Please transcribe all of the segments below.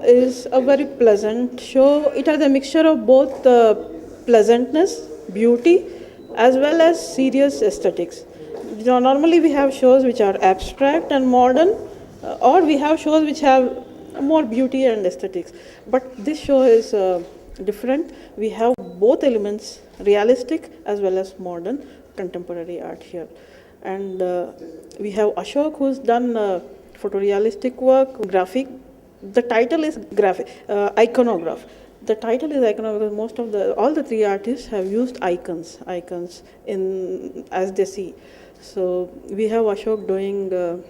is a very pleasant show. It has a mixture of both pleasantness, beauty, as well as serious aesthetics. Normally we have shows which are abstract and modern, or we have shows which have more beauty and aesthetics. But this show is different. We have both elements, realistic as well as modern contemporary art here. And we have Ashok, who's done photorealistic work, graphic. The title is iconograph. The title is iconograph because most of all the three artists have used icons in as they see. So we have Ashok doing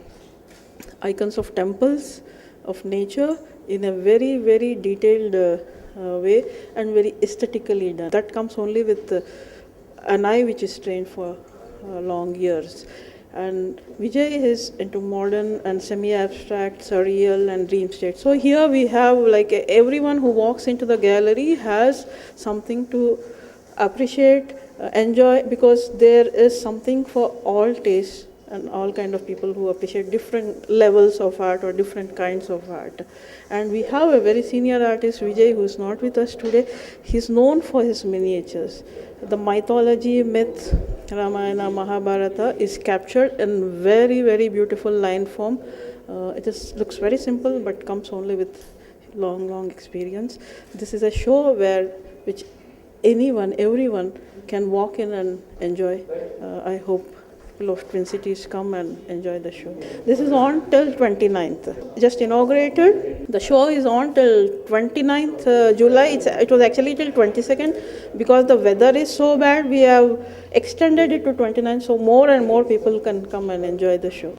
icons of temples, of nature in a very detailed way and very aesthetically done. That comes only with an eye which is trained for long years. And Vijay is into modern and semi-abstract, surreal and dream state. So here we have like everyone who walks into the gallery has something to appreciate, enjoy, because there is something for all tastes and all kind of people who appreciate different levels of art or different kinds of art. And we have a very senior artist, Vijay, who is not with us today. He's known for his miniatures. The mythology, myth, Ramayana, Mahabharata is captured in very beautiful line form. Looks very simple but comes only with long experience. This is a show which everyone can walk in and enjoy. I hope people of Twin Cities come and enjoy the show. This is on till 29th. Just inaugurated. The show is on till 29th July. It was actually till 22nd. Because the weather is so bad, we have extended it to 29th, so more and more people can come and enjoy the show.